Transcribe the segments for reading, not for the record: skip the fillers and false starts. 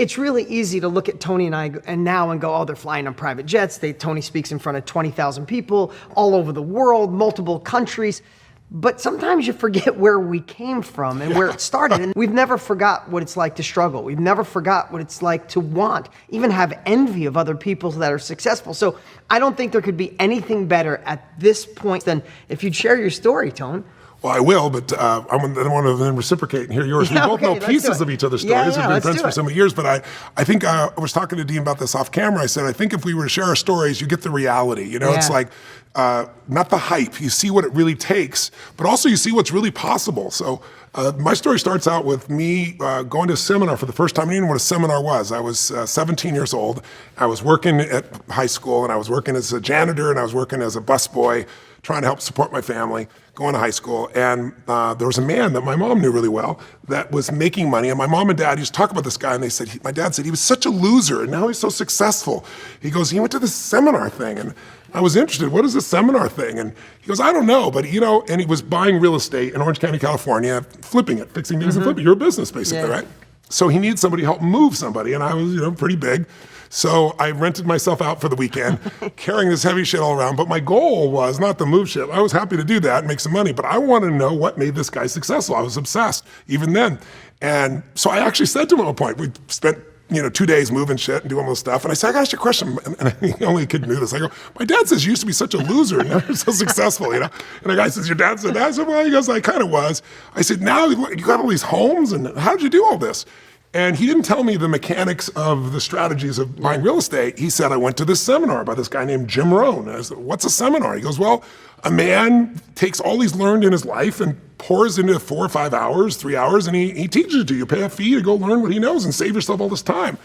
it's really easy to look at Tony and I and go, oh, they're flying on private jets. Tony speaks in front of 20,000 people all over the world, multiple countries. But sometimes you forget where we came from and where it started. And we've never forgot what it's like to struggle. We've never forgot what it's like to want, even have envy of other people that are successful. So I don't think there could be anything better at this point than if you'd share your story, Tone. Well, I will, but I want to then reciprocate and hear yours. We both know pieces of each other's stories. We've been friends for so many years, but I think I was talking to Dean about this off camera. I said, I think if we were to share our stories, you get the reality. You know, it's like, not the hype. You see what it really takes, but also you see what's really possible. So my story starts out with me going to a seminar for the first time. I didn't know what a seminar was. I was 17 years old. I was working at high school, and I was working as a janitor, and I was working as a busboy, trying to help support my family, going to high school. And there was a man that my mom knew really well that was making money. And my mom and dad used to talk about this guy, and they said, my dad said, he was such a loser, and now he's so successful. He goes, he went to this seminar thing, and I was interested. What is this seminar thing? And he goes, I don't know, but and he was buying real estate in Orange County, California, flipping it, fixing things and flipping. You're a business, basically, right? So he needed somebody to help move somebody, and I was, pretty big. So I rented myself out for the weekend, carrying this heavy shit all around. But my goal was not to move shit. I was happy to do that and make some money, but I wanted to know what made this guy successful. I was obsessed, even then. And so I actually said to him at one point, we spent 2 days moving shit and doing all this stuff. And I said, I got to ask you a question. And only a kid knew this. I go, my dad says you used to be such a loser and now you're so successful, And the guy says, your dad said that? I said, well, he goes, I kind of was. I said, now you got all these homes, and how did you do all this? And he didn't tell me the mechanics of the strategies of buying real estate. He said, I went to this seminar by this guy named Jim Rohn. And I said, what's a seminar? He goes, well, a man takes all he's learned in his life and pours into 4 or 5 hours, 3 hours, and he teaches it to you. You pay a fee to go learn what he knows and save yourself all this time.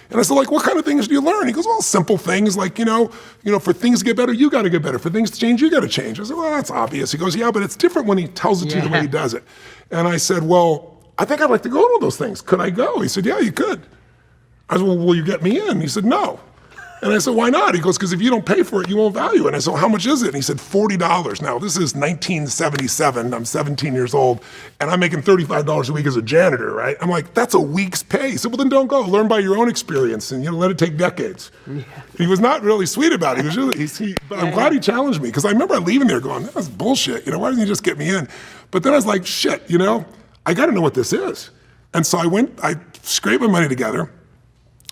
And I said, what kind of things do you learn? He goes, well, simple things like, for things to get better, you got to get better. For things to change, you got to change. I said, well, that's obvious. He goes, yeah, but it's different when he tells it to you the way he does it. And I said, well, I think I'd like to go to all those things. Could I go? He said, yeah, you could. I said, well, will you get me in? He said, no. And I said, why not? He goes, because if you don't pay for it, you won't value it. And I said, well, how much is it? And he said, $40. Now, this is 1977. I'm 17 years old, and I'm making $35 a week as a janitor, right? I'm like, that's a week's pay. He said, well, then don't go. Learn by your own experience, and let it take decades. Yeah. He was not really sweet about it. He was really, but I'm glad he challenged me, because I remember leaving there going, that's bullshit. Why didn't you just get me in? But then I was like, shit, I got to know what this is. And so I scraped my money together,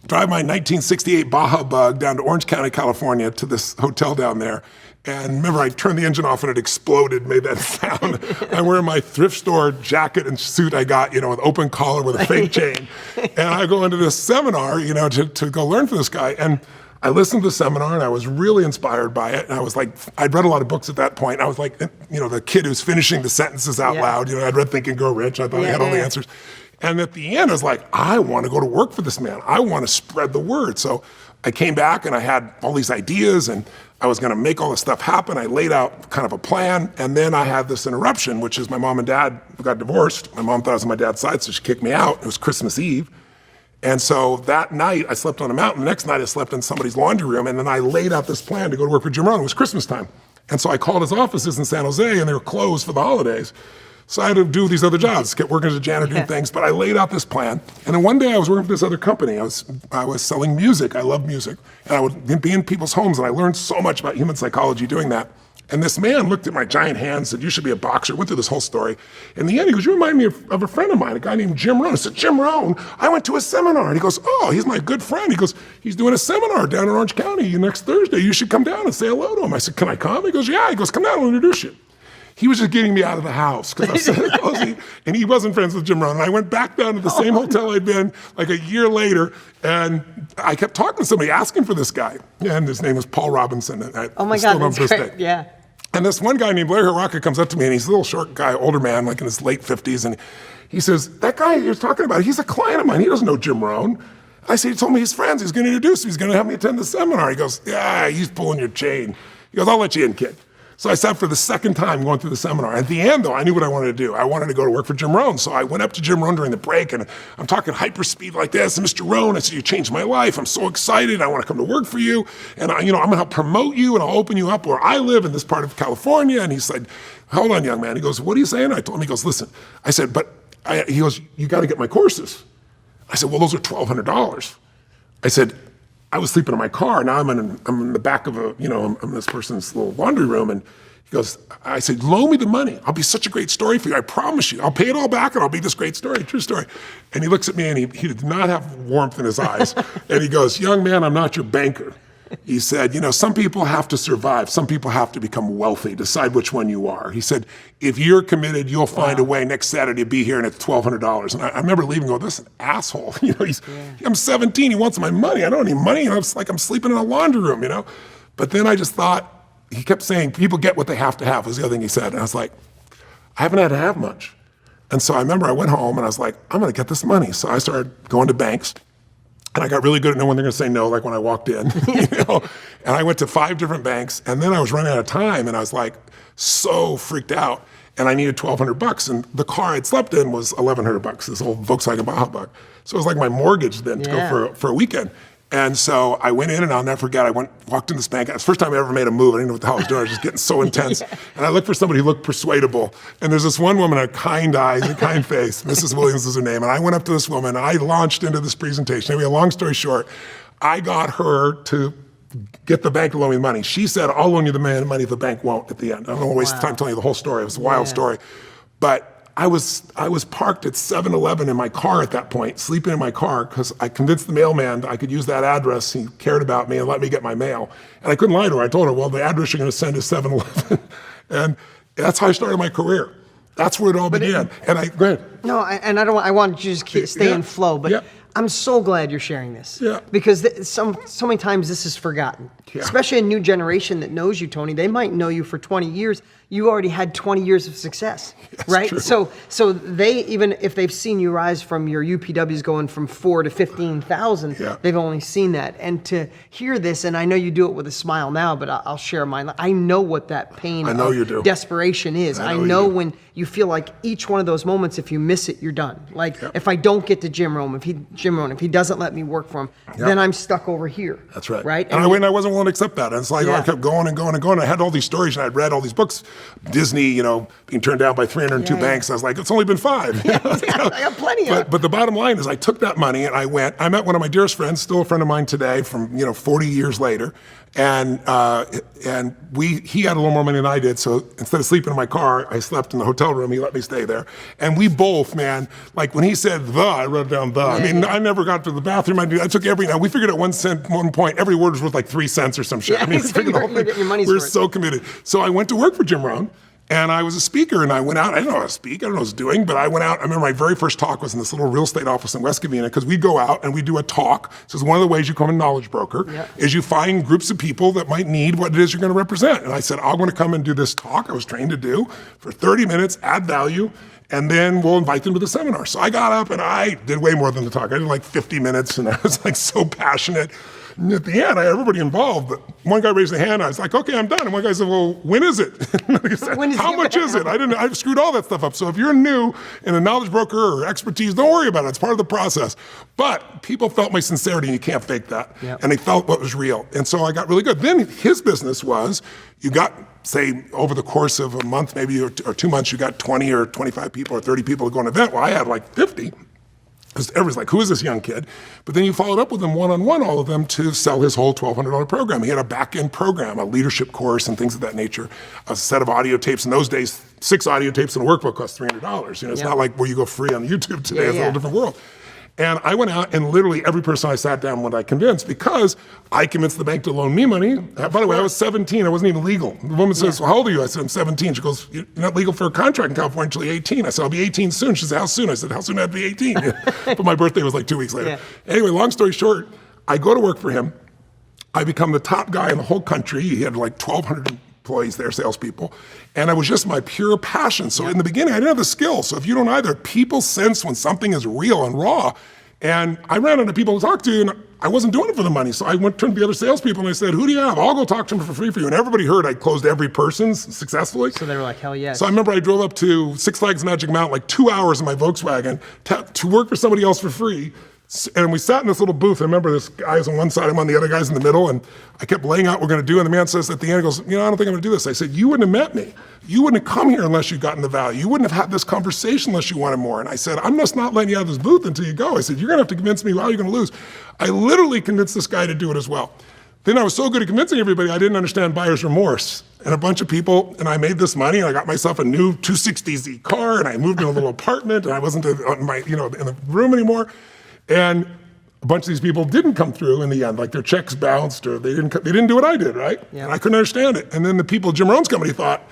drive my 1968 Baja Bug down to Orange County, California, to this hotel down there. And remember, I turned the engine off and it exploded, made that sound. I'm wearing my thrift store jacket and suit I got, with open collar with a fake chain. And I go into this seminar, to go learn from this guy. And I listened to the seminar and I was really inspired by it. And I was like, I'd read a lot of books at that point. And I was like, the kid who's finishing the sentences out loud. I'd read Think and Grow Rich. I thought I had all the answers. And at the end, I was like, I want to go to work for this man. I want to spread the word. So I came back and I had all these ideas and I was going to make all this stuff happen. I laid out kind of a plan. And then I had this interruption, which is my mom and dad got divorced. My mom thought I was on my dad's side, so she kicked me out. It was Christmas Eve. And so that night, I slept on a mountain. The next night, I slept in somebody's laundry room. And then I laid out this plan to go to work for Jim Rohn. It was Christmas time. And so I called his offices in San Jose, and they were closed for the holidays. So I had to do these other jobs, kept working as a janitor, doing things. But I laid out this plan. And then one day, I was working for this other company. I was selling music. I love music. And I would be in people's homes, and I learned so much about human psychology doing that. And this man looked at my giant hands, said, you should be a boxer, went through this whole story. In the end, he goes, you remind me of a friend of mine, a guy named Jim Rohn. I said, Jim Rohn? I went to a seminar. And he goes, oh, he's my good friend. He goes, he's doing a seminar down in Orange County next Thursday. You should come down and say hello to him. I said, can I come? He goes, yeah. He goes, come down, I'll introduce you. He was just getting me out of the house because I was so cozy, and he wasn't friends with Jim Rohn. And I went back down to the same hotel I'd been like a year later, and I kept talking to somebody asking for this guy. And his name was Paul Robinson. And oh my God, that's great. Yeah. And this one guy named Larry Haraka comes up to me, and he's a little short guy, older man, like in his late 50s. And he says, that guy you're talking about, he's a client of mine. He doesn't know Jim Rohn. I said, he told me he's friends. He's going to introduce me. He's going to have me attend the seminar. He goes, yeah, he's pulling your chain. He goes, I'll let you in, kid. So I sat for the second time going through the seminar. At the end, though, I knew what I wanted to do. I wanted to go to work for Jim Rohn. So I went up to Jim Rohn during the break, and I'm talking hyperspeed like this. And Mr. Rohn, I said, you changed my life. I'm so excited. I want to come to work for you. And I'm going to help promote you, and I'll open you up where I live in this part of California. And he said, hold on, young man. He goes, what are you saying? I told him, he goes, listen. I said, he goes, you got to get my courses. I said, well, those are $1,200. I said, I was sleeping in my car. Now I'm in the back of I'm in this person's little laundry room. And he goes, I said, loan me the money. I'll be such a great story for you. I promise you. I'll pay it all back and I'll be this great story, true story. And he looks at me and he did not have warmth in his eyes. And he goes, young man, I'm not your banker. He said, some people have to survive. Some people have to become wealthy. Decide which one you are. He said, if you're committed, you'll find a way next Saturday to be here, and it's $1,200. And I remember leaving and going, this is an asshole. I'm 17. He wants my money. I don't need money. It's like I'm sleeping in a laundry room, But then I just thought, he kept saying, people get what they have to have, was the other thing he said. And I was like, I haven't had to have much. And so I remember I went home and I was like, I'm going to get this money. So I started going to banks. And I got really good at knowing when they're going to say no, like when I walked in, And I went to 5 different banks, and then I was running out of time, and I was like so freaked out, and I needed $1,200, and the car I'd slept in was $1,100, this old Volkswagen Baja. So it was like my mortgage then to go for a weekend. And so I went in, and I'll never forget, walked in this bank. It was the first time I ever made a move. I didn't know what the hell I was doing. I was just getting so intense. And I looked for somebody who looked persuadable. And there's this one woman, with kind eyes and kind face. Mrs. Williams is her name. And I went up to this woman, and I launched into this presentation. Anyway, long story short, I got her to get the bank to loan me the money. She said, I'll loan you the money if the bank won't at the end. I don't want to waste time telling you the whole story. It was a wild story. But I was parked at 7-Eleven in my car at that point, sleeping in my car, because I convinced the mailman I could use that address. He cared about me and let me get my mail. And I couldn't lie to her. I told her, well, the address you're going to send is 7-Eleven. And that's how I started my career. That's where it all began. Go ahead. No, I want to just stay in flow, but I'm so glad you're sharing this. Yeah. Because so many times this is forgotten. Yeah. Especially a new generation that knows you, Tony. They might know you for 20 years. You already had 20 years of success, right? True. So they, even if they've seen you rise from your UPWs going from 4 to 15,000, they've only seen that. And to hear this, and I know you do it with a smile now, but I'll share mine. I know what that pain of desperation is. I know when you feel like each one of those moments, if you miss it, you're done. Like if I don't get to Jim Rohn, if he doesn't let me work for him, then I'm stuck over here. That's right. Right? And I wasn't willing to accept that. And it's like I kept going and going and going. I had all these stories and I'd read all these books. Disney, being turned down by 302 banks. I was like, it's only been 5. I got plenty of it. But the bottom line is I took that money and I met one of my dearest friends, still a friend of mine today from, 40 years later. And he had a little more money than I did. So instead of sleeping in my car, I slept in the hotel room. He let me stay there. And we both, man, like when he said I wrote down I never got to the bathroom. I took we figured at one point, every word was worth like 3 cents or some shit. Yeah, we figured the whole thing. We were so committed. So I went to work for Jim Rohn. And I was a speaker, and I went out. I didn't know how to speak. I don't know what I was doing, but I went out. I remember my very first talk was in this little real estate office in West Covina, because we'd go out and we'd do a talk. So it's one of the ways you become a knowledge broker, is you find groups of people that might need what it is you're going to represent. And I said, I'm going to come and do this talk I was trained to do for 30 minutes, add value, and then we'll invite them to the seminar. So I got up, and I did way more than the talk. I did like 50 minutes, and I was like so passionate. And at the end, I had everybody involved, but one guy raised a hand. I was like, okay, I'm done. And one guy said, well, when is it? I said, how much is it? I screwed all that stuff up. So if you're new in a knowledge broker or expertise, don't worry about it. It's part of the process. But people felt my sincerity, and you can't fake that. And they felt what was real. And so I got really good. Then his business was, you got, say, over the course of a month, maybe or 2 months, you got 20 or 25 people or 30 people to go to an event. Well, I had like 50. Because everyone's like, who is this young kid? But then you followed up with them one-on-one, all of them, to sell his whole $1,200 program. He had a back-end program, a leadership course and things of that nature, a set of audio tapes. In those days, 6 audio tapes in a workbook cost $300. It's not like where you go free on YouTube today. It's a whole different world. And I went out, and literally every person I sat down with, I convinced, because I convinced the bank to loan me money. By the way, I was 17. I wasn't even legal. The woman says, well, how old are you? I said, I'm 17. She goes, you're not legal for a contract in California until you're 18. I said, I'll be 18 soon. She said, how soon? I said, how soon do I have to be 18? But my birthday was like 2 weeks later. Anyway, long story short, I go to work for him. I become the top guy in the whole country. He had like 1,200 employees there, salespeople. And it was just my pure passion. So in the beginning, I didn't have the skills. So if you don't either, people sense when something is real and raw. And I ran into people to talk to, and I wasn't doing it for the money. So I turned to the other salespeople, and I said, who do you have? I'll go talk to them for free for you. And everybody heard I closed every person successfully. So they were like, hell yes. So I remember I drove up to Six Flags Magic Mountain, like 2 hours in my Volkswagen, to work for somebody else for free, And we sat in this little booth. I remember this guy's on one side, I'm on the other, guy's in the middle, and I kept laying out what we're going to do. And the man says at the end, he goes, I don't think I'm going to do this. I said, you wouldn't have met me. You wouldn't have come here unless you'd gotten the value. You wouldn't have had this conversation unless you wanted more. And I said, I'm just not letting you out of this booth until you go. I said, you're going to have to convince me how you're going to lose. I literally convinced this guy to do it as well. Then I was so good at convincing everybody, I didn't understand buyer's remorse. And a bunch of people, and I made this money, and I got myself a new 260Z car, and I moved in a little apartment, and I wasn't in the room anymore. And a bunch of these people didn't come through in the end, like their checks bounced, or they didn't do what I did, right? Yeah. And I couldn't understand it. And then the people at Jim Rohn's company thought,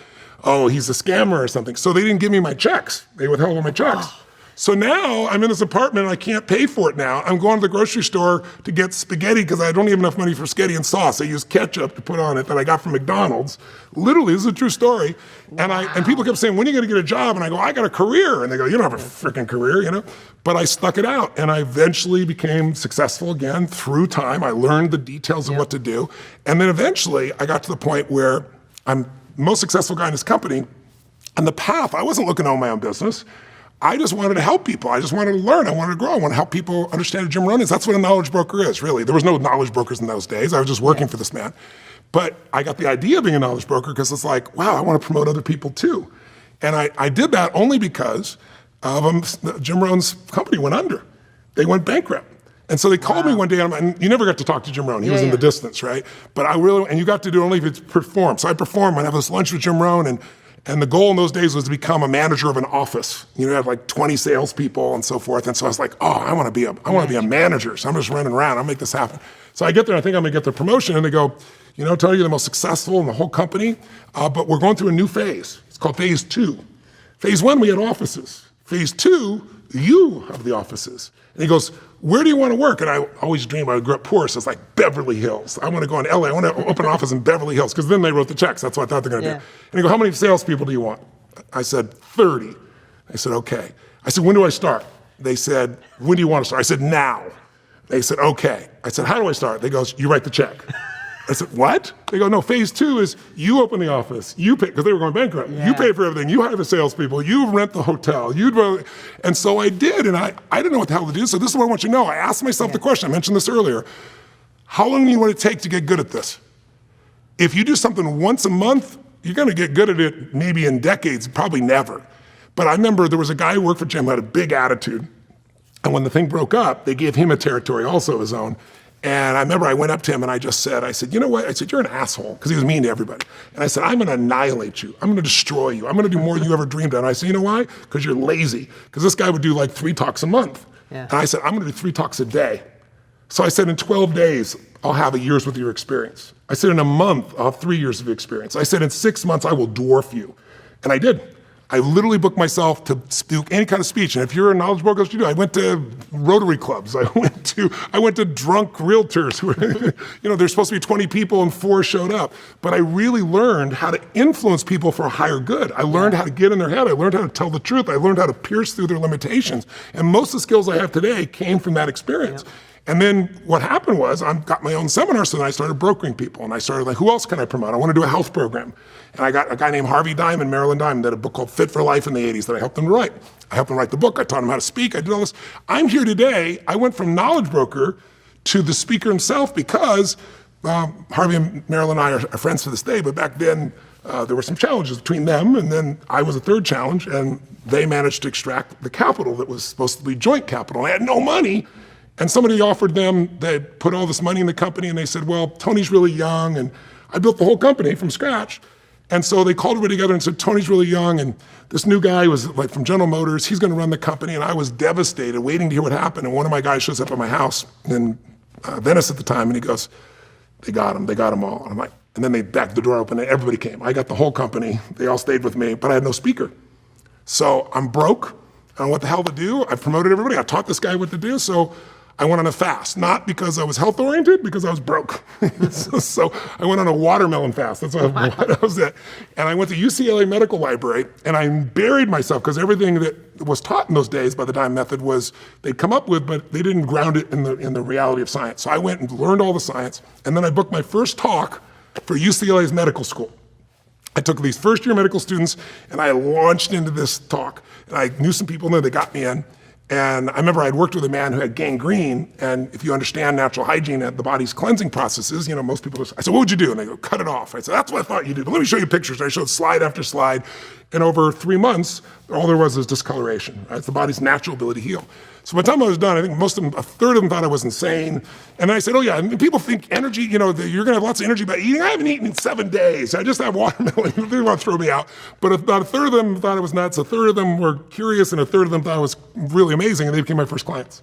oh, he's a scammer or something. So they didn't give me my checks. They withheld all my checks. Oh. So now I'm in this apartment and I can't pay for it now. I'm going to the grocery store to get spaghetti because I don't have enough money for spaghetti and sauce. I use ketchup to put on it that I got from McDonald's. Literally, this is a true story. Wow. And people kept saying, when are you going to get a job? And I go, I got a career. And they go, you don't have a freaking career, But I stuck it out, and I eventually became successful again through time. I learned the details of what to do. And then eventually I got to the point where I'm the most successful guy in this company. And the path, I wasn't looking to own my own business. I just wanted to help people. I just wanted to learn. I wanted to grow. I want to help people understand what Jim Rohn is. That's what a knowledge broker is, really. There was no knowledge brokers in those days. I was just working for this man. But I got the idea of being a knowledge broker because it's like, wow, I want to promote other people too. And I did that only because Jim Rohn's company went under. They went bankrupt. And so they called me one day, and you never got to talk to Jim Rohn. He was in the distance, right? But and you got to do it only if it's performed. So I performed. I'd have this lunch with Jim Rohn, and the goal in those days was to become a manager of an office. You have like 20 salespeople and so forth. And so I was like, oh, I want to be a manager. So I'm just running around. I'll make this happen. So I get there. I think I'm going to get the promotion. And they go, Tony, you're the most successful in the whole company, but we're going through a new phase. It's called phase 2. Phase 1, we had offices. Phase 2, you have the offices. And he goes, where do you want to work? And I always dreamed, I grew up poor, so it's like Beverly Hills. I want to go in LA. I want to open an office in Beverly Hills, because then they wrote the checks. That's what I thought they're going to do. And he goes, how many salespeople do you want? I said, 30. I said, okay. I said, when do I start? They said, when do you want to start? I said, now. They said, okay. I said, how do I start? They goes, you write the check. I said, what? They go, no, phase 2 is you open the office, you pay, because they were going bankrupt. You pay for everything, you hire the salespeople, you rent the hotel, and so I did, and I didn't know what the hell to do, so this is what I want you to know. I asked myself the question, I mentioned this earlier, how long do you want it to take to get good at this? If you do something once a month, you're gonna get good at it maybe in decades, probably never. But I remember there was a guy who worked for Jim who had a big attitude, and when the thing broke up, they gave him a territory also of his own. And I remember I went up to him and I said, you know what? I said, you're an asshole, because he was mean to everybody. And I said, I'm gonna annihilate you. I'm gonna destroy you. I'm gonna do more than you ever dreamed of. And I said, you know why? Because you're lazy. Because this guy would do like 3 talks a month. And I said, I'm gonna do 3 talks a day. So I said, in 12 days, I'll have a year's worth of your experience. I said, in a month, I'll have 3 years of experience. I said, in 6 months, I will dwarf you. And I did. I literally booked myself to do any kind of speech. And if you're a knowledge broker, what you do? I went to Rotary clubs. I went to drunk realtors who were, there's supposed to be 20 people and 4 showed up. But I really learned how to influence people for a higher good. I learned how to get in their head. I learned how to tell the truth. I learned how to pierce through their limitations. And most of the skills I have today came from that experience. And then what happened was I got my own seminar, so then I started brokering people. And I started like, who else can I promote? I want to do a health program. And I got a guy named Harvey Diamond, Marilyn Diamond, that had a book called Fit for Life in the 80s that I helped him to write. I helped him write the book. I taught him how to speak. I did all this. I'm here today. I went from knowledge broker to the speaker himself because Harvey and Marilyn and I are friends to this day. But back then, there were some challenges between them. And then I was a third challenge. And they managed to extract the capital that was supposed to be joint capital. I had no money. And somebody offered them, they put all this money in the company, and they said, well, Tony's really young, and I built the whole company from scratch. And so they called everybody together and said, Tony's really young, and this new guy was like from General Motors, he's gonna run the company, and I was devastated, waiting to hear what happened. And one of my guys shows up at my house in Venice at the time, and he goes, they got him all. And I'm like, and then they backed the door open, and everybody came. I got the whole company, they all stayed with me, but I had no speaker. So I'm broke, I don't know what the hell to do. I promoted everybody, I taught this guy what to do, so I went on a fast, not because I was health-oriented, because I was broke. so I went on a watermelon fast. That's what I was at. And I went to UCLA Medical Library, and I buried myself, because everything that was taught in those days by the Dime Method was they'd come up with, but they didn't ground it in the reality of science. So I went and learned all the science, and then I booked my first talk for UCLA's medical school. I took these first-year medical students, and I launched into this talk. And I knew some people there, they got me in. And I remember I'd worked with a man who had gangrene, and if you understand natural hygiene and the body's cleansing processes, most people just, I said, what would you do? And they go, cut it off. I said, that's what I thought you did, but let me show you pictures. And I showed slide after slide, and over 3 months, all there was discoloration. Right? It's the body's natural ability to heal. So by the time I was done, I think most of them, a third of them thought I was insane. And I said, oh yeah, and people think energy, you're gonna have lots of energy by eating. I haven't eaten in 7 days. I just have watermelon. They want to throw me out. But about a third of them thought I was nuts, a third of them were curious, and a third of them thought I was really amazing, and they became my first clients.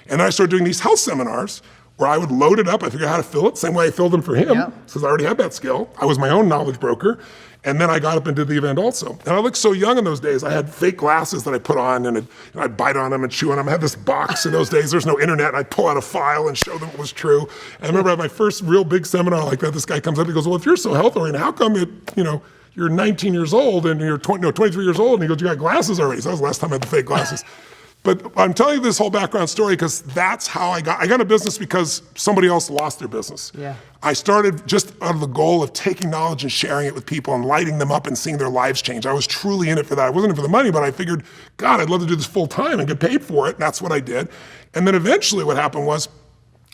And then I started doing these health seminars where I would load it up. I figured out how to fill it, same way I filled them for him, because I already had that skill. I was my own knowledge broker. And then I got up and did the event also. And I looked so young in those days. I had fake glasses that I put on, and I'd bite on them and chew on them. I had this box in those days. There's no internet. And I'd pull out a file and show them it was true. And I remember at my first real big seminar like that, this guy comes up and he goes, well, if you're so health-oriented, how come you're 19 years old and you're 23 years old? And he goes, you got glasses already. So that was the last time I had the fake glasses. But I'm telling you this whole background story because that's how I got a business because somebody else lost their business. Yeah. I started just out of the goal of taking knowledge and sharing it with people and lighting them up and seeing their lives change. I was truly in it for that. I wasn't in it for the money, but I figured, God, I'd love to do this full time and get paid for it. And that's what I did. And then eventually what happened was,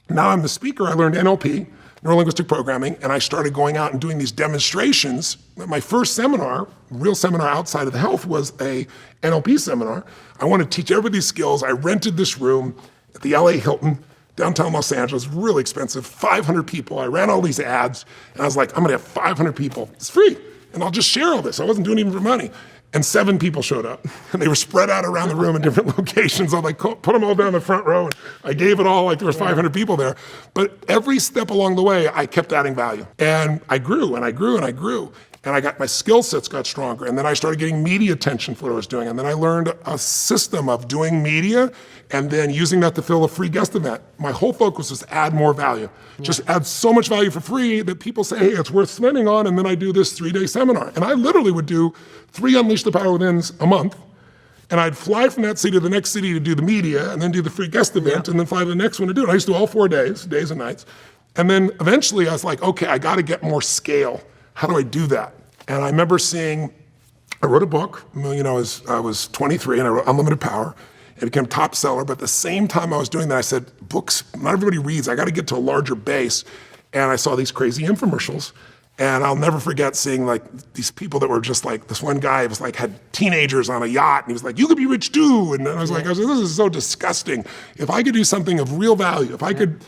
now I'm the speaker. I learned NLP, neuro-linguistic programming, and I started going out and doing these demonstrations. My first seminar, real seminar outside of the health, was a NLP seminar. I wanted to teach everybody these skills. I rented this room at the LA Hilton, downtown Los Angeles, really expensive, 500 people. I ran all these ads, and I was like, I'm gonna have 500 people. It's free, and I'll just share all this. I wasn't doing it even for money. And 7 people showed up, and they were spread out around the room in different locations. I like put them all down the front row, and I gave it all like there was 500 people there. But every step along the way, I kept adding value. And I grew, and I grew, and I grew. And I got, my skill sets got stronger. And then I started getting media attention for what I was doing. And then I learned a system of doing media and then using that to fill a free guest event. My whole focus was to add more value. Just add so much value for free that people say, hey, it's worth spending on. And then I do this 3-day seminar. And I literally would do 3 Unleash the Power Withins a month. And I'd fly from that city to the next city to do the media and then do the free guest event and then fly to the next one to do it. I used to do all 4 days and nights. And then eventually I was like, okay, I got to get more scale. How do I do that? And I remember I wrote a book, I was 23 and I wrote Unlimited Power. It became a top seller, but at the same time I was doing that, I said, books, not everybody reads. I got to get to a larger base. And I saw these crazy infomercials. And I'll never forget seeing like these people that were just like, this one guy was like, had teenagers on a yacht and he was like, you could be rich too. And I was like, this is so disgusting. If I could do something of real value, if I could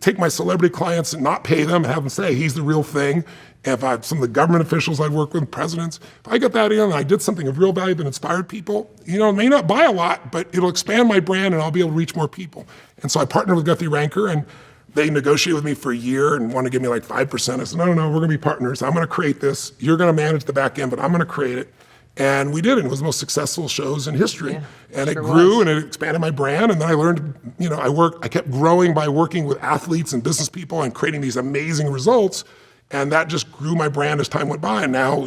take my celebrity clients and not pay them and have them say, he's the real thing. If I had some of the government officials I'd work with, presidents, if I got that in and I did something of real value that inspired people, it may not buy a lot, but it'll expand my brand and I'll be able to reach more people. And so I partnered with Guthrie Ranker and they negotiated with me for a year and wanted to give me like 5%. I said, no, we're gonna be partners. I'm gonna create this. You're gonna manage the back end, but I'm gonna create it. And we did it. It was the most successful shows in history. Yeah, and it grew and it expanded my brand. And then I learned, I kept growing by working with athletes and business people and creating these amazing results. And that just grew my brand as time went by. And now,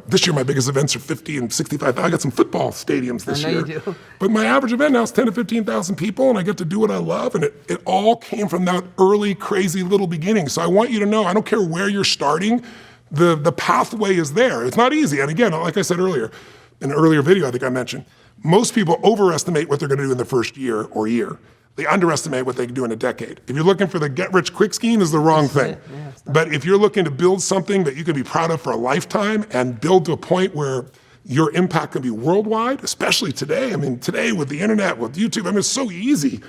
this year my biggest events are 50 and 65. I got some football stadiums this year. You do. But my average event now is 10 to 15,000 people and I get to do what I love. And it all came from that early, crazy little beginning. So I want you to know, I don't care where you're starting, the pathway is there. It's not easy. And again, like I said earlier, in an earlier video I think I mentioned, most people overestimate what they're gonna do in the first year or year. They underestimate what they can do in a decade. If you're looking for the get-rich-quick scheme, is the wrong thing. But if you're looking to build something that you can be proud of for a lifetime and build to a point where your impact can be worldwide, especially today. I mean, today with the internet, with YouTube, it's so easy.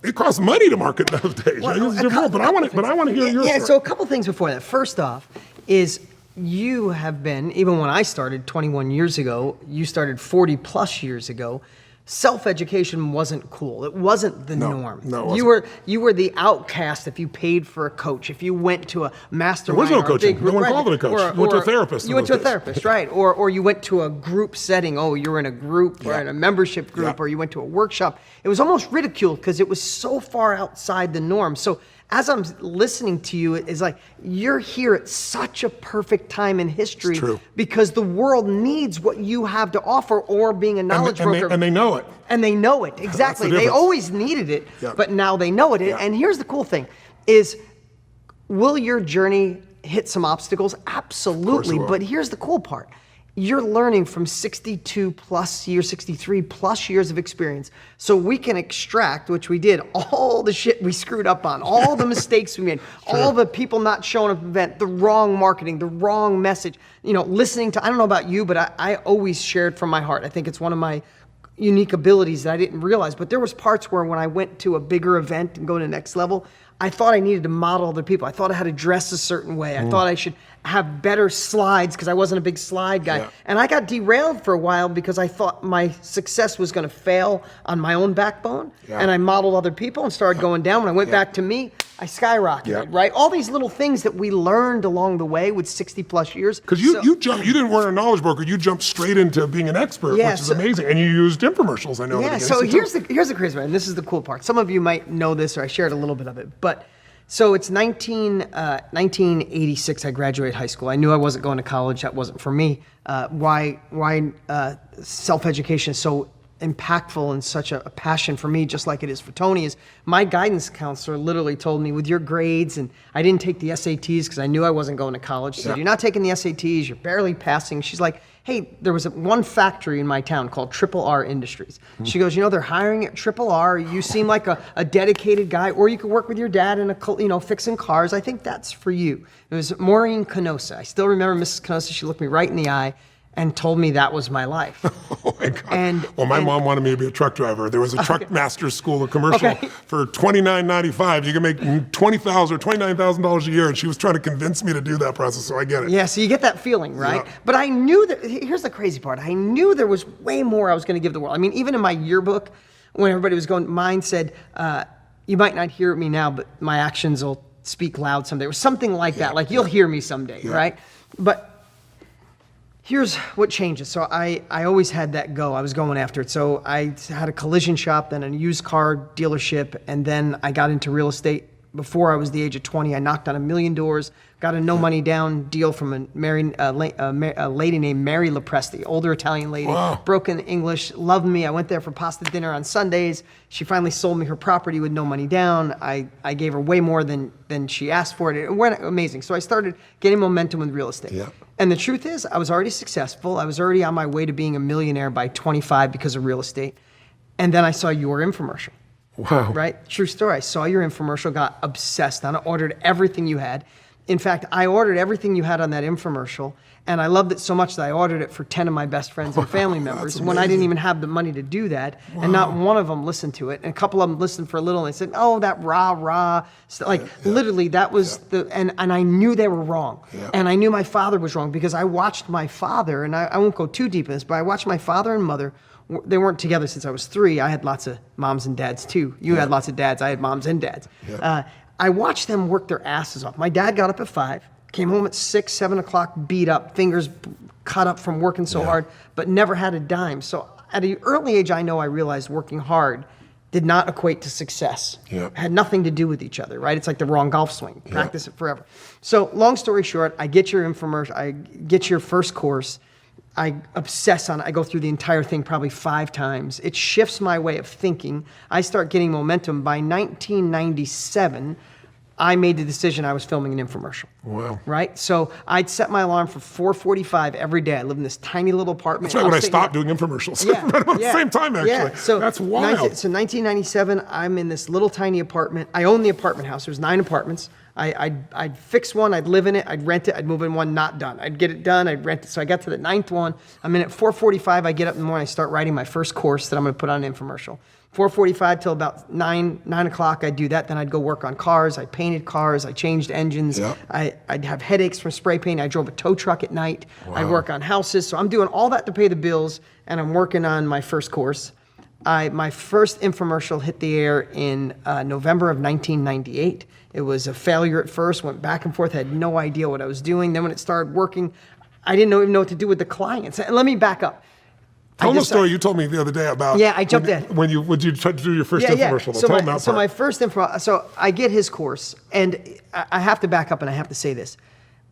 It costs money to market those days. Right? But I want to hear your story. So a couple things before that. First off, is you have been, even when I started 21 years ago, you started 40 plus years ago. Self-education wasn't cool. It wasn't the norm. No, it wasn't. You were the outcast if you paid for a coach, if you went to a mastermind. There was no coaching. No one called it a coach. You went to a therapist. You went to a therapist, right? Or you went to a group setting. Oh, you're in a group or in a membership group, or you went to a workshop. It was almost ridiculed because it was so far outside the norm. So as I'm listening to you, it's like you're here at such a perfect time in history because the world needs what you have to offer, or being a knowledge broker. And they know it. And they know it, exactly. They always needed it, but now they know it. And here's the cool thing is, will your journey hit some obstacles? Absolutely. But here's the cool part. you're learning from 62 plus years, 63 plus years of experience. So we can extract, which we did, all the shit we screwed up on, all the mistakes we made, all the people not showing up at the event, the wrong marketing, the wrong message, listening to, I don't know about you, but I always shared from my heart. I think it's one of my unique abilities that I didn't realize, but there was parts where when I went to a bigger event and go to the next level, I thought I needed to model other people. I thought I had to dress a certain way. I thought I should have better slides because I wasn't a big slide guy. Yeah. And I got derailed for a while because I thought my success was going to fail on my own backbone. Yeah. And I modeled other people and started going down. When I went back to me, I skyrocketed, right? All these little things that we learned along the way with 60 plus years. Because you didn't wear a knowledge broker. You jumped straight into being an expert, which is amazing. And you used infomercials, I know. Yeah, so here's the crazy part, and this is the cool part. Some of you might know this, or I shared a little bit of it, but so it's 1986, I graduated high school. I knew I wasn't going to college. That wasn't for me. Why self-education is so impactful and such a passion for me, just like it is for Tony, is my guidance counselor literally told me, with your grades, and I didn't take the SATs because I knew I wasn't going to college. She said, you're not taking the SATs, you're barely passing. She's like, hey, there was one factory in my town called Triple R Industries. She goes, they're hiring at Triple R. You seem like a dedicated guy, or you could work with your dad in fixing cars. I think that's for you. It was Maureen Canosa. I still remember Mrs. Canosa. She looked me right in the eye and told me that was my life. Oh my God. My mom wanted me to be a truck driver. There was a truck master's school, a commercial for $29.95. You can make $20,000 or $29,000 a year, and she was trying to convince me to do that process, so I get it. Yeah, so you get that feeling, right? Yeah. But I knew that, here's the crazy part, I knew there was way more I was going to give the world. I mean, even in my yearbook, when everybody was going, mine said, you might not hear me now, but my actions will speak loud someday. It was something like that, like you'll hear me someday, right? But here's what changes. So I always had that go. I was going after it. So I had a collision shop, then a used car dealership, and then I got into real estate. Before I was the age of 20, I knocked on 1 million doors, got a no money down deal from a lady named Mary Lopresti, older Italian lady, broken English, loved me. I went there for pasta dinner on Sundays. She finally sold me her property with no money down. I gave her way more than she asked for it. It went amazing. So I started getting momentum with real estate. Yeah. And the truth is, I was already successful. I was already on my way to being a millionaire by 25 because of real estate. And then I saw your infomercial. Wow. Right? True story. I saw your infomercial, got obsessed on it, ordered everything you had. In fact, I ordered everything you had on that infomercial, and I loved it so much that I ordered it for 10 of my best friends and family members when I didn't even have the money to do that. Wow. And not one of them listened to it. And a couple of them listened for a little, and they said, oh, that rah. Literally, that was and I knew they were wrong. Yeah. And I knew my father was wrong because I watched my father, and I won't go too deep in this, but I watched my father and mother. They weren't together since I was 3. I had lots of moms and dads too. You had lots of dads. I had moms and dads. Yeah. I watched them work their asses off. My dad got up at 5, came home at 6, 7 o'clock, beat up, fingers cut up from working so hard, but never had a dime. So at an early age, I realized working hard did not equate to success. Yeah. Had nothing to do with each other, right? It's like the wrong golf swing. Practice it forever. So long story short, I get your infomercial, I get your first course. I obsess on it. I go through the entire thing probably 5 times. It shifts my way of thinking. I start getting momentum. By 1997, I made the decision I was filming an infomercial. Wow. Right? So I'd set my alarm for 4:45 every day. I live in this tiny little apartment. That's right, when I stopped doing infomercials. Yeah, right about the same time, actually. Yeah. So that's wild. So 1997, I'm in this little tiny apartment. I own the apartment house. There's 9 apartments. I'd fix one, I'd live in it, I'd rent it, I'd move in one, not done. I'd get it done, I'd rent it. So I got to the 9th one. I'm in at 4:45, I get up in the morning, I start writing my first course that I'm gonna put on an infomercial. 4:45 till about 9 o'clock, I'd do that. Then I'd go work on cars. I painted cars, I changed engines. Yep. I'd have headaches from spray paint. I drove a tow truck at night. Wow. I'd work on houses. So I'm doing all that to pay the bills, and I'm working on my first course. My first infomercial hit the air in November of 1998. It was a failure at first, went back and forth, had no idea what I was doing. Then when it started working, I didn't even know what to do with the clients. And let me back up. Tell them a story you told me the other day about. Yeah, I jumped in. When you tried to do your first infomercial. So tell them that part. So my first infomercial, so I get his course, and I have to back up and I have to say this.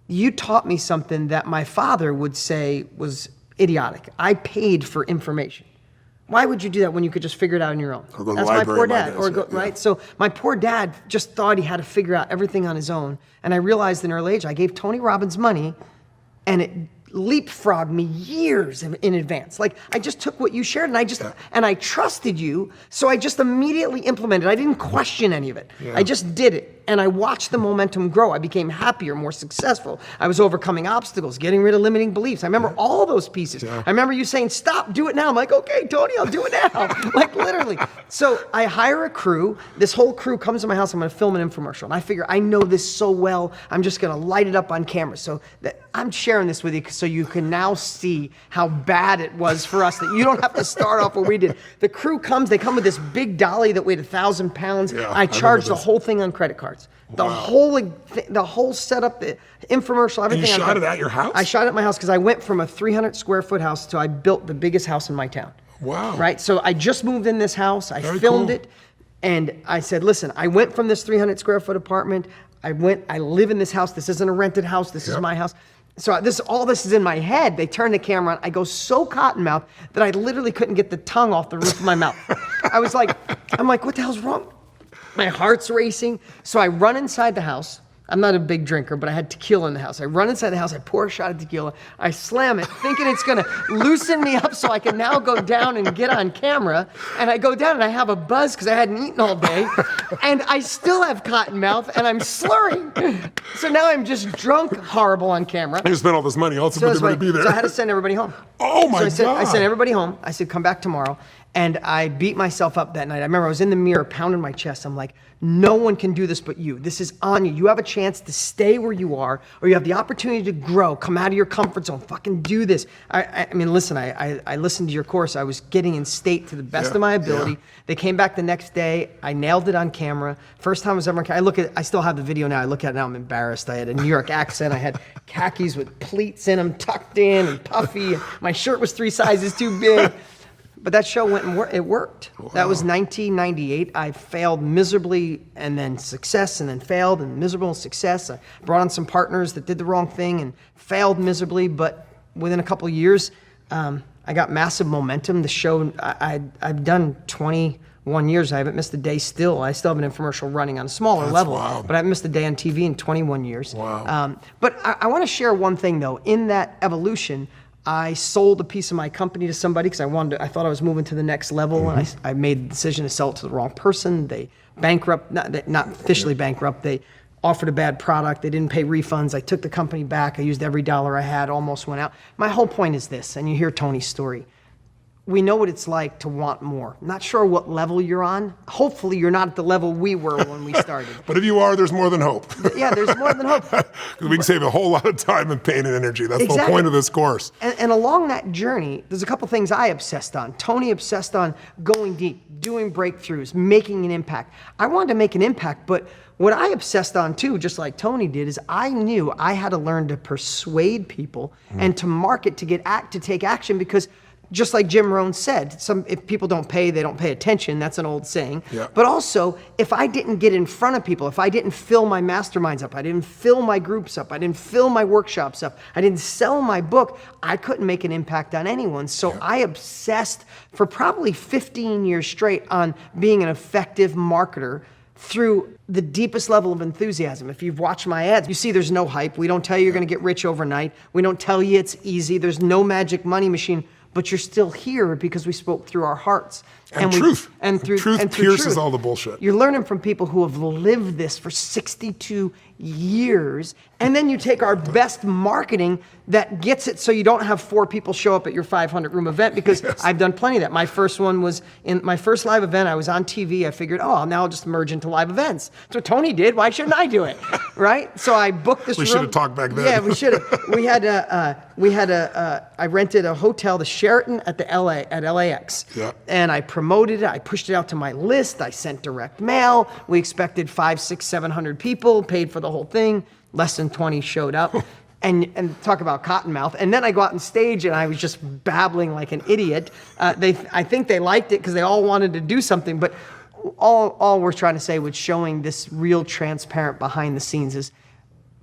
You taught me something that my father would say was idiotic. I paid for information. Why would you do that when you could just figure it out on your own? Or go to That's the library, my poor dad. Right? So my poor dad just thought he had to figure out everything on his own. And I realized in early age, I gave Tony Robbins money, and it leapfrogged me years in advance. Like I just took what you shared and I trusted you. So I just immediately implemented. I didn't question any of it. I just did it. And I watched the momentum grow. I became happier, more successful. I was overcoming obstacles, getting rid of limiting beliefs. I remember all those pieces. I remember you saying, stop, do it now. I'm like, okay, Tony, I'll do it now. Like literally. So I hire a crew. This whole crew comes to my house. I'm going to film an infomercial. And I figure I know this so well. I'm just going to light it up on camera. So that I'm sharing this with you so you can now see how bad it was for us, that you don't have to start off where we did. The crew comes. They come with this big dolly that weighed 1,000 pounds. I charged the whole thing on credit cards. The whole setup, the infomercial, everything. And you shot it at your house? I shot it at my house because I went from a 300 square foot house to I built the biggest house in my town. Wow. Right? So I just moved in this house. I filmed it. And I said, listen, I went from this 300 square foot apartment. I live in this house. This isn't a rented house. This is my house. So all this is in my head. They turn the camera on. I go so cottonmouth that I literally couldn't get the tongue off the roof of my mouth. I'm like, what the hell's wrong? My heart's racing. So I run inside the house. I'm not a big drinker, but I had tequila in the house. I run inside the house. I pour a shot of tequila. I slam it, thinking it's going to loosen me up so I can now go down and get on camera. And I go down and I have a buzz because I hadn't eaten all day. And I still have cotton mouth and I'm slurring. So now I'm just drunk, horrible on camera. You spent all this money also for everybody to be there. So I had to send everybody home. Oh my God. I sent everybody home. I said, come back tomorrow. And I beat myself up that night. I remember I was in the mirror pounding my chest. I'm like, no one can do this but you. This is on you. You have a chance to stay where you are, or you have the opportunity to grow. Come out of your comfort zone. Fucking do this. I mean, listen, I listened to your course. I was getting in state to the best of my ability. They came back the next day. I nailed it on camera. First time I was ever on camera. I still have the video now. I look at it now. I'm embarrassed. I had a New York accent. I had khakis with pleats in them, tucked in and puffy. My shirt was 3 sizes too big. But that show went and it worked. Wow. That was 1998. I failed miserably and then success and then failed and miserable and success. I brought on some partners that did the wrong thing and failed miserably. But within a couple of years, I got massive momentum. The show, I've done 21 years. I haven't missed a day still. I still have an infomercial running on a smaller level. Wild. But I haven't missed a day on TV in 21 years. Wow. But I want to share one thing, though. In that evolution, I sold a piece of my company to somebody because I thought I was moving to the next level, and I made the decision to sell it to the wrong person. They not officially bankrupt. They offered a bad product. They didn't pay refunds. I took the company back. I used every dollar I had, almost went out. My whole point is this, and you hear Tony's story. We know what it's like to want more. Not sure what level you're on. Hopefully you're not at the level we were when we started. But if you are, there's more than hope. Yeah, there's more than hope. Because we can save a whole lot of time and pain and energy. That's the whole point of this course. And along that journey, there's a couple things I obsessed on. Tony obsessed on going deep, doing breakthroughs, making an impact. I wanted to make an impact, but what I obsessed on too, just like Tony did, is I knew I had to learn to persuade people and to market, to take action, because just like Jim Rohn said, if people don't pay, they don't pay attention. That's an old saying. Yeah. But also, if I didn't get in front of people, if I didn't fill my masterminds up, I didn't fill my groups up, I didn't fill my workshops up, I didn't sell my book, I couldn't make an impact on anyone. So I obsessed for probably 15 years straight on being an effective marketer through the deepest level of enthusiasm. If you've watched my ads, you see there's no hype. We don't tell you you're going to get rich overnight. We don't tell you it's easy. There's no magic money machine. But you're still here because we spoke through our hearts. And truth. Through pierces truth. all the bullshit. You're learning from people who have lived this for 62 years. And then you take our best marketing that gets it so you don't have 4 people show up at your 500-room event, because I've done plenty of that. My first one was in my first live event. I was on TV. I figured, now I'll just merge into live events. That's what Tony did. Why shouldn't I do it? Right? So I booked this room. We should have talked back then. Yeah, we should have. I rented a hotel, the Sheraton at LAX. Yeah. And I promoted it. I pushed it out to my list. I sent direct mail. We expected 500, 600, 700 people, paid for the whole thing. Less than 20 showed up. And talk about cottonmouth. And then I go out on stage and I was just babbling like an idiot. I think they liked it because they all wanted to do something. But all we're trying to say with showing this real transparent behind the scenes is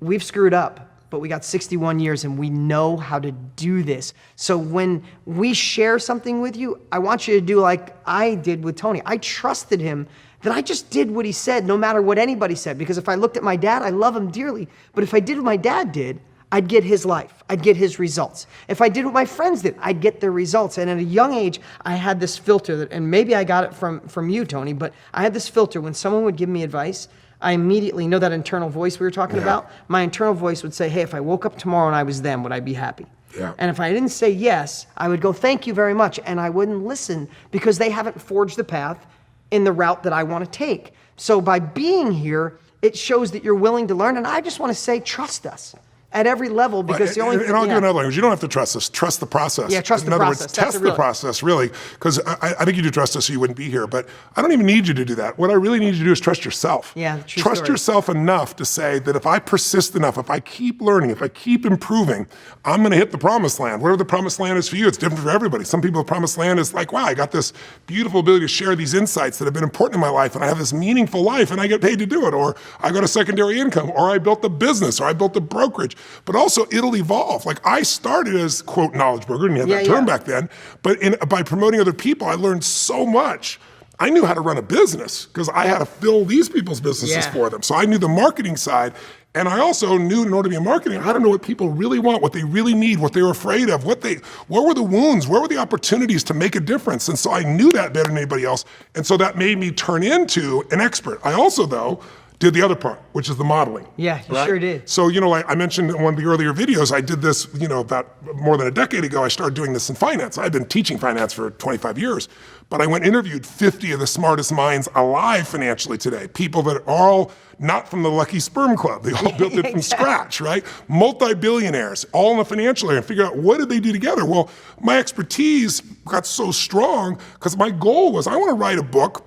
we've screwed up, but we got 61 years and we know how to do this. So when we share something with you, I want you to do like I did with Tony. I trusted him that I just did what he said, no matter what anybody said. Because if I looked at my dad, I love him dearly. But if I did what my dad did, I'd get his life. I'd get his results. If I did what my friends did, I'd get their results. And at a young age, I had this filter that, and maybe I got it from you, Tony, but I had this filter. When someone would give me advice, I immediately know that internal voice we were talking about. My internal voice would say, hey, if I woke up tomorrow and I was them, would I be happy? Yeah. And if I didn't say yes, I would go, thank you very much. And I wouldn't listen because they haven't forged the path in the route that I want to take. So by being here, it shows that you're willing to learn. And I just want to say, trust us at every level, because the only thing... And I'll give another language. You don't have to trust us. Trust the process. Yeah, trust the process. In other words, test the process, really. Because I think you do trust us, so you wouldn't be here. But I don't even need you to do that. What I really need you to do is trust yourself. Yeah, true Trust story. yourself enough to say that if I persist enough, if I keep learning, if I keep improving, I'm going to hit the promised land. Whatever the promised land is for you, it's different for everybody. Some people, the promised land is like, wow, I got this beautiful ability to share these insights that have been important in my life, and I have this meaningful life, and I get paid to do it. Or I got a secondary income, or I built a business, or I built a brokerage. But also, it'll evolve. Like I started as, quote, knowledge broker, didn't have that term back then, but by promoting other people, I learned so much. I knew how to run a business because I had to fill these people's businesses for them. So I knew the marketing side, and I also knew in order to be marketing, I had to know what people really want, what they really need, what they were afraid of, what were the wounds, where were the opportunities to make a difference. And so I knew that better than anybody else. And so that made me turn into an expert. I also, though, did the other part, which is the modeling. Yeah, you sure did. So, like I mentioned in one of the earlier videos, I did this, about more than a decade ago. I started doing this in finance. I've been teaching finance for 25 years, but I went and interviewed 50 of the smartest minds alive financially today. People that are all not from the Lucky Sperm Club. They all built it from scratch, right? Multi-billionaires, all in the financial area, and figure out what did they do together? Well, my expertise got so strong because my goal was I want to write a book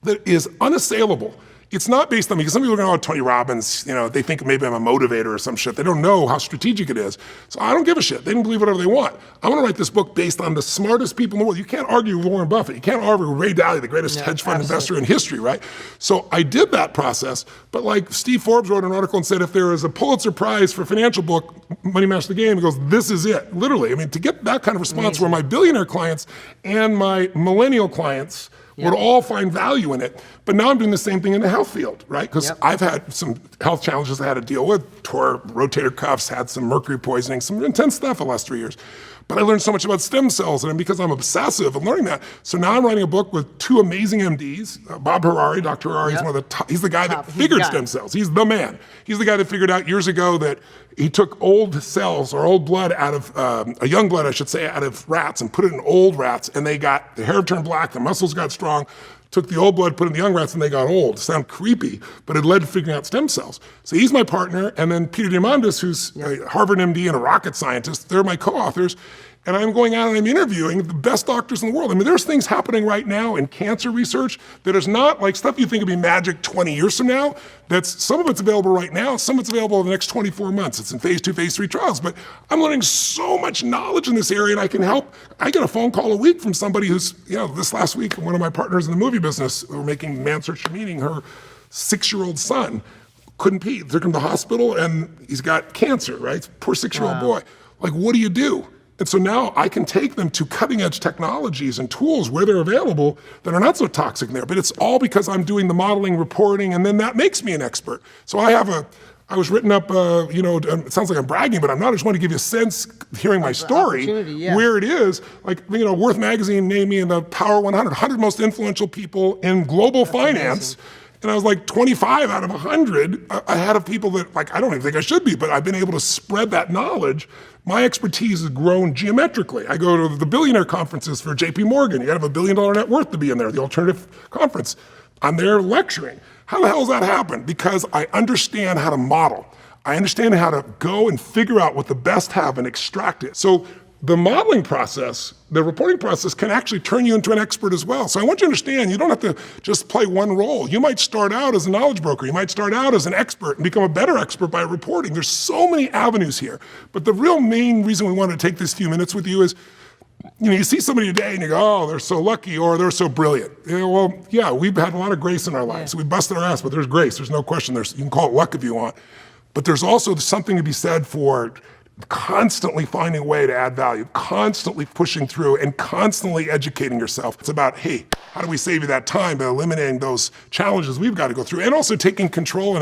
that is unassailable. It's not based on me, because some people go, oh, Tony Robbins, they think maybe I'm a motivator or some shit. They don't know how strategic it is. So I don't give a shit. They can believe whatever they want. I want to write this book based on the smartest people in the world. You can't argue with Warren Buffett. You can't argue with Ray Dalio, the greatest hedge fund investor in history, right? So I did that process, but like Steve Forbes wrote an article and said, if there is a Pulitzer Prize for financial book, Money Master the Game, he goes, this is it. Literally, to get that kind of response where my billionaire clients and my millennial clients would all find value in it. But now I'm doing the same thing in the health field, right? Because I've had some health challenges I had to deal with, tore rotator cuffs, had some mercury poisoning, some intense stuff the last 3 years. But I learned so much about stem cells, and because I'm obsessive in learning that, so now I'm writing a book with two amazing MDs. Bob Harari, Dr. Harari, is one of the top, he's the guy that figured stem cells. He's the man. He's the guy that figured out years ago that he took old cells, or old blood out of, a young blood, I should say, out of rats and put it in old rats, and the hair turned black, the muscles got strong, took the old blood, put it in the young rats, and they got old. It sounded creepy, but it led to figuring out stem cells. So he's my partner, and then Peter Diamandis, who's a Harvard MD and a rocket scientist, they're my co-authors. And I'm going out and I'm interviewing the best doctors in the world. There's things happening right now in cancer research that is not like stuff you think would be magic 20 years from now. Some of it's available right now, some of it's available in the next 24 months. It's in phase 2, phase 3 trials. But I'm learning so much knowledge in this area, and I can help. I get a phone call a week from somebody who's, this last week, one of my partners in the movie business, who were making Man Search for Meaning, her 6-year-old son couldn't pee. Took him to the hospital, and he's got cancer, right? Poor 6-year-old boy. Like, what do you do? And so now I can take them to cutting edge technologies and tools where they're available that are not so toxic in there. But it's all because I'm doing the modeling, reporting, and then that makes me an expert. So I was written up, it sounds like I'm bragging, but I'm not. I just want to give you a sense, hearing my story, where it is. Like, Worth Magazine named me in the Power 100 most influential people in global finance. Amazing. And I was like 25 out of 100 ahead of people that, I don't even think I should be, but I've been able to spread that knowledge. My expertise has grown geometrically. I go to the billionaire conferences for JP Morgan. You gotta have $1 billion net worth to be in there, the alternative conference. I'm there lecturing. How the hell does that happen? Because I understand how to model. I understand how to go and figure out what the best have and extract it. So the modeling process, the reporting process, can actually turn you into an expert as well. So I want you to understand, you don't have to just play one role. You might start out as a knowledge broker. You might start out as an expert and become a better expert by reporting. There's so many avenues here. But the real main reason we want to take this few minutes with you is, you see somebody today and you go, oh, they're so lucky, or they're so brilliant. We've had a lot of grace in our lives. We busted our ass, but there's grace. There's no question. You can call it luck if you want. But there's also something to be said for constantly finding a way to add value, constantly pushing through, and constantly educating yourself. It's about, hey, how do we save you that time by eliminating those challenges we've got to go through, and also taking control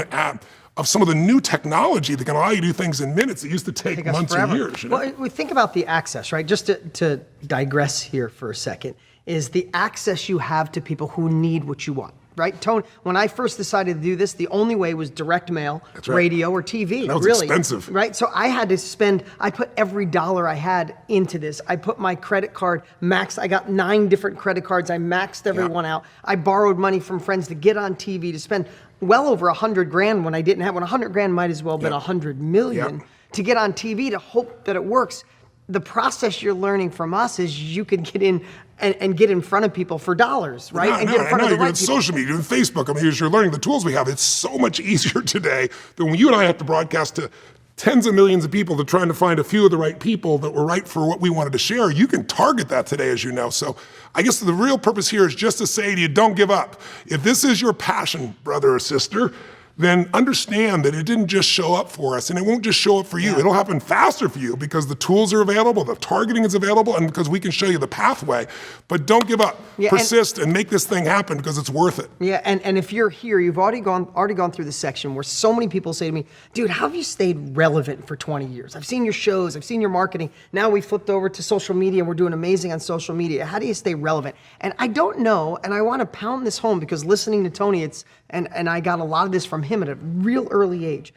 of some of the new technology that can allow you to do things in minutes that used to take months or years. You know? Well, we think about the access, right? Just to digress here for a second, is the access you have to people who need what you want. Right, Tony, when I first decided to do this, the only way was direct mail, radio, or TV. That was expensive. Right, so I had to I put every dollar I had into this. I put my credit card max. I got 9 different credit cards. I maxed every one out. I borrowed money from friends to get on TV, to spend well over $100,000 when I didn't have one. $100,000 might as well have been $100 million to get on TV to hope that it works. The process you're learning from us is you can get in and get in front of people for dollars, right? Get in front of the right people. Social media, doing Facebook. I mean, as you're learning the tools we have, it's so much easier today than when you and I have to broadcast to tens of millions of people to trying to find a few of the right people that were right for what we wanted to share. You can target that today, as you know. So I guess the real purpose here is just to say to you, don't give up. If this is your passion, brother or sister, then understand that it didn't just show up for us, and it won't just show up for you. It'll happen faster for you because the tools are available, the targeting is available, and because we can show you the pathway. But don't give up. Persist and make this thing happen because it's worth it. Yeah, and if you're here, you've already gone through this section where so many people say to me, dude, how have you stayed relevant for 20 years? I've seen your shows, I've seen your marketing. Now we flipped over to social media, and we're doing amazing on social media. How do you stay relevant? And I don't know, and I want to pound this home because listening to Tony, and I got a lot of this from him at a real early age,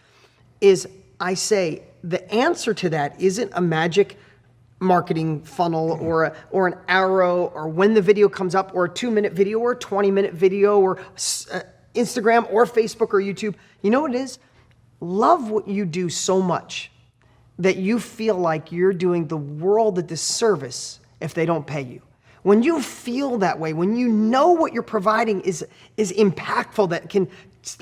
is I say the answer to that isn't a magic marketing funnel or an arrow or when the video comes up or a 2-minute video or a 20-minute video or Instagram or Facebook or YouTube. You know what it is? Love what you do so much that you feel like you're doing the world a disservice if they don't pay you. When you feel that way, when you know what you're providing is impactful, that can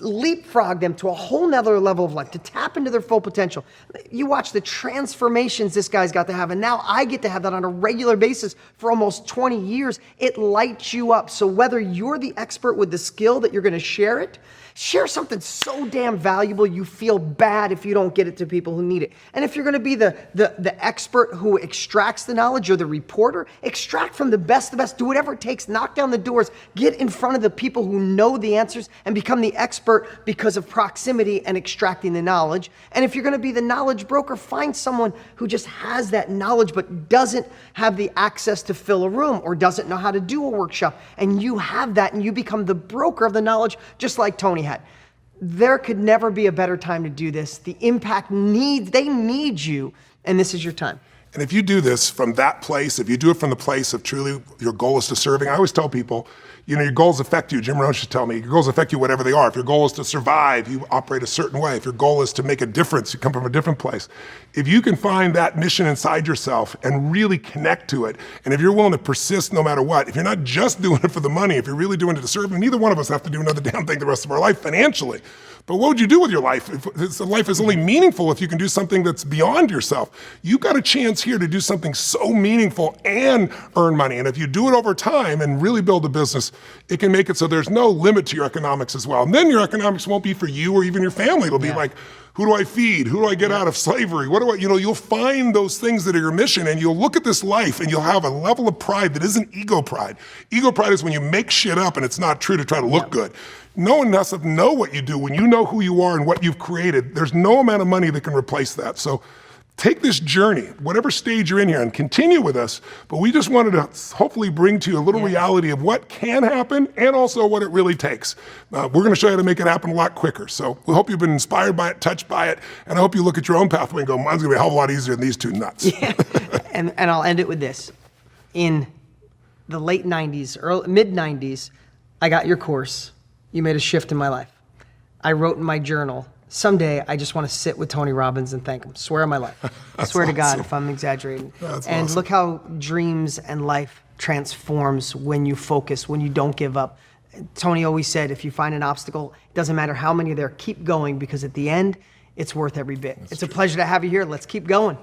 leapfrog them to a whole nother level of life, to tap into their full potential. You watch the transformations this guy's got to have, and now I get to have that on a regular basis for almost 20 years. It lights you up. So whether you're the expert with the skill that you're going to share it, share something so damn valuable you feel bad if you don't get it to people who need it. And if you're going to be the expert who extracts the knowledge, or the reporter, extract from the best. Do whatever it takes. Knock down the doors. Get in front of the people who know the answers and become the expert because of proximity and extracting the knowledge. And if you're going to be the knowledge broker, find someone who just has that knowledge but doesn't have the access to fill a room or doesn't know how to do a workshop. And you have that, and you become the broker of the knowledge, just like Tony had. There could never be a better time to do this. The impact they need you, and this is your time. And if you do this from that place, if you do it from the place of truly your goal is to serving, I always tell people, your goals affect you. Jim Rohn used to tell me, your goals affect you whatever they are. If your goal is to survive, you operate a certain way. If your goal is to make a difference, you come from a different place. If you can find that mission inside yourself and really connect to it, and if you're willing to persist no matter what, if you're not just doing it for the money, if you're really doing it to serve, and neither one of us have to do another damn thing the rest of our life financially. But what would you do with your life? If life is only meaningful if you can do something that's beyond yourself. You've got a chance here to do something so meaningful and earn money. And if you do it over time and really build a business, it can make it so there's no limit to your economics as well. And then your economics won't be for you or even your family. It'll be like, who do I feed? Who do I get out of slavery? What do I, you'll find those things that are your mission, and you'll look at this life and you'll have a level of pride that isn't ego pride. Ego pride is when you make shit up and it's not true to try to look good. No one has to know what you do. When you know who you are and what you've created, there's no amount of money that can replace that. So take this journey, whatever stage you're in here, and continue with us. But we just wanted to hopefully bring to you a little reality of what can happen and also what it really takes. We're going to show you how to make it happen a lot quicker. So we hope you've been inspired by it, touched by it, and I hope you look at your own pathway and go, mine's going to be a hell of a lot easier than these two nuts. Yeah. And I'll end it with this. In the late 90s, mid 90s, I got your course. You made a shift in my life. I wrote in my journal, someday I just want to sit with Tony Robbins and thank him. Swear on my life. I swear to God if I'm exaggerating. That's and awesome. Look how dreams and life transforms when you focus, when you don't give up. Tony always said, if you find an obstacle, it doesn't matter how many are there, keep going, because at the end, it's worth every bit. It's a pleasure to have you here. Let's keep going.